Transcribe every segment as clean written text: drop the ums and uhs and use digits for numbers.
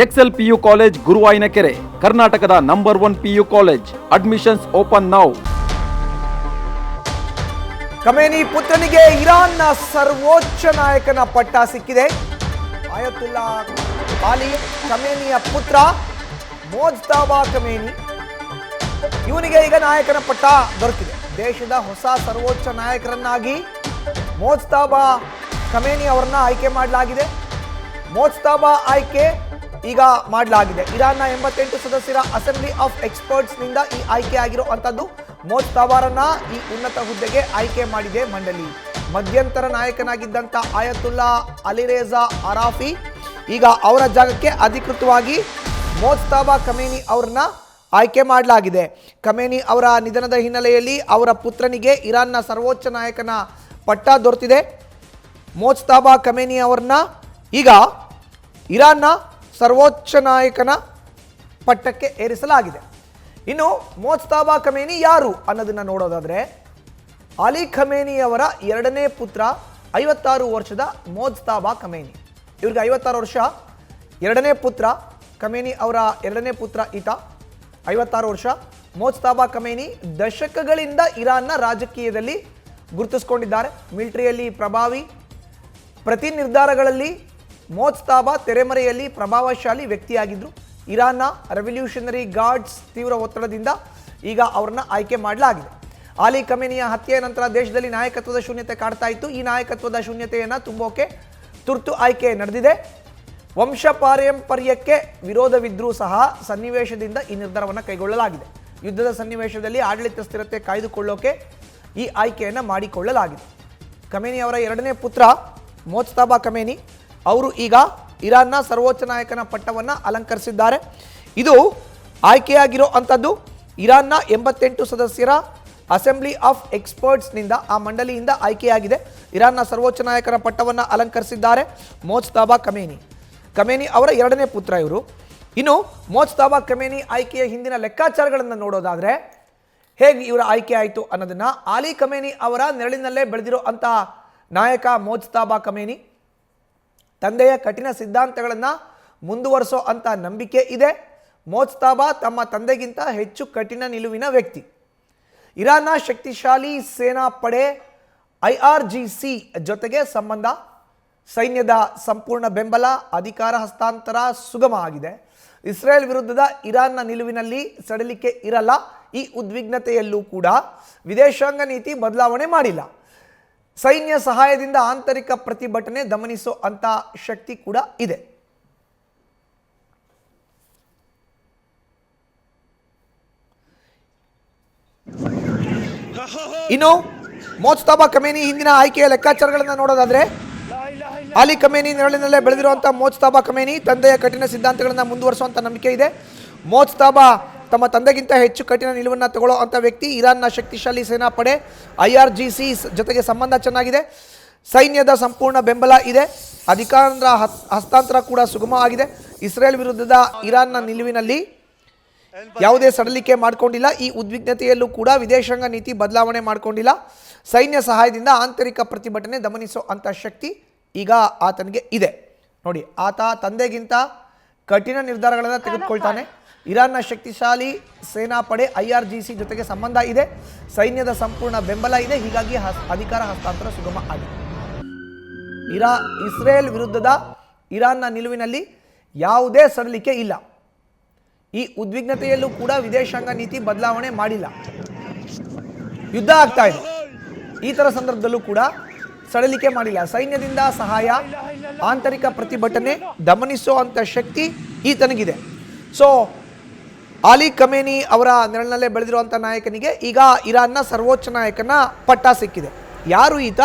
Excel PU college Guruvayanakere, ಕರ್ನಾಟಕದ number 1 PU college. Admissions open now. Khamenei ಪುತ್ರನಿಗೆ ಇರಾನ್ನ ಸರ್ವೋಚ್ಚ ನಾಯಕನ ಪಟ್ಟ ಸಿಕ್ಕಿದೆ. ಆಯತುಲ್ಲಾ ಅಲಿ ಖಮೇನಿಯ ಪುತ್ರ ಮೋಜ್ತಬಾ ಖಮೇನಿ, ಇವನಿಗೆ ಈಗ ನಾಯಕನ ಪಟ್ಟ ದೊರಕಿದೆ. ದೇಶದ ಹೊಸ ಸರ್ವೋಚ್ಚ ನಾಯಕರನ್ನಾಗಿ ಮೋಜ್ತಬಾ ಖಮೇನಿ ಅವರನ್ನ ಆಯ್ಕೆ ಮಾಡಲಾಗಿದೆ. ಮೋಜ್ತಬಾ ಆಯ್ಕೆ ಈಗ ಮಾಡಲಾಗಿದೆ. ಇರಾನ್ನ 88 ಸದಸ್ಯರ ಅಸೆಂಬ್ಲಿ ಆಫ್ ಎಕ್ಸ್ಪರ್ಟ್ಸ್ ನಿಂದ ಈ ಆಯ್ಕೆ ಆಗಿರುವಂತದ್ದು. ಮೋಜ್ತಬಾರನ್ನ ಈ ಉನ್ನತ ಹುದ್ದೆಗೆ ಆಯ್ಕೆ ಮಾಡಿದೆ ಮಂಡಳಿ. ಮಧ್ಯಂತರ ನಾಯಕನಾಗಿದ್ದಂಥ ಆಯತುಲ್ಲಾ ಅಲಿರೇಜಾ ಅರಾಫಿ ಈಗ ಅವರ ಜಾಗಕ್ಕೆ ಅಧಿಕೃತವಾಗಿ ಮೋಜ್ತಬಾ ಖಮೇನಿ ಅವರನ್ನ ಆಯ್ಕೆ ಮಾಡಲಾಗಿದೆ. ಖಮೇನಿ ಅವರ ನಿಧನದ ಹಿನ್ನೆಲೆಯಲ್ಲಿ ಅವರ ಪುತ್ರನಿಗೆ ಇರಾನ್ನ ಸರ್ವೋಚ್ಚ ನಾಯಕನ ಪಟ್ಟ ದೊರೆತಿದೆ. ಮೋಜ್ತಬಾ ಖಮೇನಿ ಅವರನ್ನ ಈಗ ಇರಾನ್ನ ಸರ್ವೋಚ್ಚ ನಾಯಕನ ಪಟ್ಟಕ್ಕೆ ಏರಿಸಲಾಗಿದೆ. ಇನ್ನು ಮೋಜ್ತಬಾ ಖಮೇನಿ ಯಾರು ಅನ್ನೋದನ್ನ ನೋಡೋದಾದ್ರೆ, ಅಲಿ ಖಮೇನಿಯವರ ಎರಡನೇ ಪುತ್ರ 56 ವರ್ಷದ ಮೋಜ್ತಬಾ ಖಮೇನಿ. ಇವ್ರಿಗೆ 56 ವರ್ಷ. ಎರಡನೇ ಪುತ್ರ ಖಮೇನಿ ಅವರ ಎರಡನೇ ಪುತ್ರ ಈತ 56 ವರ್ಷ. ಮೋಜ್ತಬಾ ಖಮೇನಿ ದಶಕಗಳಿಂದ ಇರಾನ್ನ ರಾಜಕೀಯದಲ್ಲಿ ಗುರುತಿಸಿಕೊಂಡಿದ್ದಾರೆ. ಮಿಲಿಟರಿಯಲ್ಲಿ ಪ್ರಭಾವಿ, ಪ್ರತಿ ನಿರ್ಧಾರಗಳಲ್ಲಿ ಮೋಜ್ತಬಾ ತೆರೆಮರೆಯಲ್ಲಿ ಪ್ರಭಾವಶಾಲಿ ವ್ಯಕ್ತಿಯಾಗಿದ್ದರು. ಇರಾನ್ನ ರೆವಲ್ಯೂಷನರಿ ಗಾರ್ಡ್ಸ್ ತೀವ್ರ ಒತ್ತಡದಿಂದ ಈಗ ಅವರನ್ನ ಆಯ್ಕೆ ಮಾಡಲಾಗಿದೆ. ಅಲಿ ಖಮೇನಿಯ ಹತ್ಯೆಯ ನಂತರ ದೇಶದಲ್ಲಿ ನಾಯಕತ್ವದ ಶೂನ್ಯತೆ ಕಾಡ್ತಾ ಇತ್ತು. ಈ ನಾಯಕತ್ವದ ಶೂನ್ಯತೆಯನ್ನು ತುಂಬೋಕೆ ತುರ್ತು ಆಯ್ಕೆ ನಡೆದಿದೆ. ವಂಶ ಪಾರಂಪರ್ಯಕ್ಕೆ ವಿರೋಧವಿದ್ರೂ ಸಹ ಸನ್ನಿವೇಶದಿಂದ ಈ ನಿರ್ಧಾರವನ್ನು ಕೈಗೊಳ್ಳಲಾಗಿದೆ. ಯುದ್ಧದ ಸನ್ನಿವೇಶದಲ್ಲಿ ಆಡಳಿತ ಸ್ಥಿರತೆ ಕಾಯ್ದುಕೊಳ್ಳೋಕೆ ಈ ಆಯ್ಕೆಯನ್ನು ಮಾಡಿಕೊಳ್ಳಲಾಗಿದೆ. ಖಮೇನಿ ಅವರ ಎರಡನೇ ಪುತ್ರ ಮೋಜ್ತಬಾ ಖಮೇನಿ ಅವರು ಈಗ ಇರಾನ್ನ ಸರ್ವೋಚ್ಚ ನಾಯಕನ ಪಟ್ಟವನ್ನು ಅಲಂಕರಿಸಿದ್ದಾರೆ. ಇದು ಆಯ್ಕೆಯಾಗಿರೋ ಅಂಥದ್ದು ಇರಾನ್ನ 88 ಸದಸ್ಯರ ಅಸೆಂಬ್ಲಿ ಆಫ್ ಎಕ್ಸ್ಪರ್ಟ್ಸ್ನಿಂದ, ಆ ಮಂಡಳಿಯಿಂದ ಆಯ್ಕೆಯಾಗಿದೆ. ಇರಾನ್ನ ಸರ್ವೋಚ್ಚ ನಾಯಕನ ಪಟ್ಟವನ್ನು ಅಲಂಕರಿಸಿದ್ದಾರೆ ಮೋಜ್ತಬಾ ಖಮೇನಿ. ಖಮೇನಿ ಅವರ ಎರಡನೇ ಪುತ್ರ ಇವರು. ಇನ್ನು ಮೋಜ್ತಬಾ ಖಮೇನಿ ಆಯ್ಕೆಯ ಹಿಂದಿನ ಲೆಕ್ಕಾಚಾರಗಳನ್ನು ನೋಡೋದಾದರೆ ಹೇಗೆ ಇವರ ಆಯ್ಕೆ ಆಯಿತು ಅನ್ನೋದನ್ನು, ಅಲಿ ಖಮೇನಿ ಅವರ ನೆರಳಿನಲ್ಲೇ ಬೆಳೆದಿರೋ ಅಂಥ ನಾಯಕ ಮೋಜ್ತಬಾ ಖಮೇನಿ. ತಂದೆಯ ಕಠಿಣ ಸಿದ್ಧಾಂತಗಳನ್ನು ಮುಂದುವರಿಸೋ ಅಂಥ ನಂಬಿಕೆ ಇದೆ. ಮೋಜ್ತಬಾ ತಮ್ಮ ತಂದೆಗಿಂತ ಹೆಚ್ಚು ಕಠಿಣ ನಿಲುವಿನ ವ್ಯಕ್ತಿ. ಇರಾನ್ನ ಶಕ್ತಿಶಾಲಿ ಸೇನಾ ಪಡೆ IRGC ಜೊತೆಗೆ ಸಂಬಂಧ, ಸೈನ್ಯದ ಸಂಪೂರ್ಣ ಬೆಂಬಲ, ಅಧಿಕಾರ ಹಸ್ತಾಂತರ ಸುಗಮ ಆಗಿದೆ. ಇಸ್ರೇಲ್ ವಿರುದ್ಧದ ಇರಾನ್ನ ನಿಲುವಿನಲ್ಲಿ ಸಡಿಲಿಕೆ ಇರಲ್ಲ. ಈ ಉದ್ವಿಗ್ನತೆಯಲ್ಲೂ ಕೂಡ ವಿದೇಶಾಂಗ ನೀತಿ ಬದಲಾವಣೆ ಮಾಡಿಲ್ಲ. ಸೈನ್ಯ ಸಹಾಯದಿಂದ ಆಂತರಿಕ ಪ್ರತಿಭಟನೆ ದಮನಿಸೋ ಅಂತ ಶಕ್ತಿ ಕೂಡ ಇದೆ. ಇನ್ನು ಮೋಜ್ತಬಾ ಖಮೇನಿ ಹಿಂದಿನ ಆಯ್ಕೆಯ ಲೆಕ್ಕಾಚಾರಗಳನ್ನು ನೋಡೋದಾದ್ರೆ, ಅಲಿ ಖಮೇನಿ ನೆರಳಿನಲ್ಲೇ ಬೆಳೆದಿರುವಂತಹ ಮೋಜ್ತಬಾ ಖಮೇನಿ ತಂದೆಯ ಕಠಿಣ ಸಿದ್ಧಾಂತಗಳನ್ನು ಮುಂದುವರಿಸುವಂತ ನಂಬಿಕೆ ಇದೆ. ಮೋಜ್ತಬಾ ತಮ್ಮ ತಂದೆಗಿಂತ ಹೆಚ್ಚು ಕಠಿಣ ನಿಲುವನ್ನು ತಗೊಳ್ಳೋ ಅಂಥ ವ್ಯಕ್ತಿ. ಇರಾನ್ನ ಶಕ್ತಿಶಾಲಿ ಸೇನಾ ಪಡೆ IRGC ಜೊತೆಗೆ ಸಂಬಂಧ ಚೆನ್ನಾಗಿದೆ. ಸೈನ್ಯದ ಸಂಪೂರ್ಣ ಬೆಂಬಲ ಇದೆ. ಅಧಿಕಾರ ಹಸ್ತಾಂತರ ಕೂಡ ಸುಗಮವಾಗಿದೆ. ಇಸ್ರೇಲ್ ವಿರುದ್ಧದ ಇರಾನ್ನ ನಿಲುವಿನಲ್ಲಿ ಯಾವುದೇ ಸಡಲಿಕೆ ಮಾಡಿಕೊಂಡಿಲ್ಲ. ಈ ಉದ್ವಿಗ್ನತೆಯಲ್ಲೂ ಕೂಡ ವಿದೇಶಾಂಗ ನೀತಿ ಬದಲಾವಣೆ ಮಾಡಿಕೊಂಡಿಲ್ಲ. ಸೈನ್ಯ ಸಹಾಯದಿಂದ ಆಂತರಿಕ ಪ್ರತಿಭಟನೆ ದಮನಿಸೋ ಅಂಥ ಶಕ್ತಿ ಈಗ ಆತನಿಗೆ ಇದೆ. ನೋಡಿ, ಆತ ತಂದೆಗಿಂತ ಕಠಿಣ ನಿರ್ಧಾರಗಳನ್ನು ತೆಗೆದುಕೊಳ್ತಾನೆ. ಇರಾನ್ನ ಶಕ್ತಿಶಾಲಿ ಸೇನಾ ಪಡೆ IRGC ಜೊತೆಗೆ ಸಂಬಂಧ ಇದೆ. ಸೈನ್ಯದ ಸಂಪೂರ್ಣ ಬೆಂಬಲ ಇದೆ. ಹೀಗಾಗಿ ಅಧಿಕಾರ ಹಸ್ತಾಂತರ ಸುಗಮ ಆಗಿದೆ. ಇಸ್ರೇಲ್ ವಿರುದ್ಧದ ಇರಾನ್ನ ನಿಲುವಿನಲ್ಲಿ ಯಾವುದೇ ಸಡಲಿಕೆ ಇಲ್ಲ. ಈ ಉದ್ವಿಗ್ನತೆಯಲ್ಲೂ ಕೂಡ ವಿದೇಶಾಂಗ ನೀತಿ ಬದಲಾವಣೆ ಮಾಡಿಲ್ಲ. ಯುದ್ಧ ಆಗ್ತಾ ಇದೆ, ಈ ಥರ ಸಂದರ್ಭದಲ್ಲೂ ಕೂಡ ಸಡಲಿಕೆ ಮಾಡಿಲ್ಲ. ಸೈನ್ಯದಿಂದ ಸಹಾಯ, ಆಂತರಿಕ ಪ್ರತಿಭಟನೆ ದಮನಿಸೋ ಅಂಥ ಶಕ್ತಿ ಈತನಿಗಿದೆ. ಸೊ ಅಲಿ ಖಮೇನಿ ಅವರ ನೆರಳಿನಲ್ಲೇ ಬೆಳೆದಿರುವಂಥ ನಾಯಕನಿಗೆ ಈಗ ಇರಾನ್ನ ಸರ್ವೋಚ್ಚ ನಾಯಕನ ಪಟ್ಟ ಸಿಕ್ಕಿದೆ. ಯಾರು ಈತ?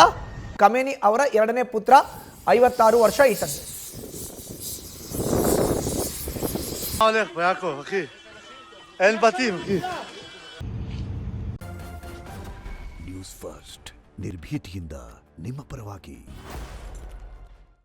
ಖಮೇನಿ ಅವರ ಎರಡನೇ ಪುತ್ರ, 56 ವರ್ಷ ಈತನಿಗೆ. ನ್ಯೂಸ್ ಫಸ್ಟ್, ನಿರ್ಭೀತಿಯಿಂದ ನಿಮ್ಮ ಪರವಾಗಿ.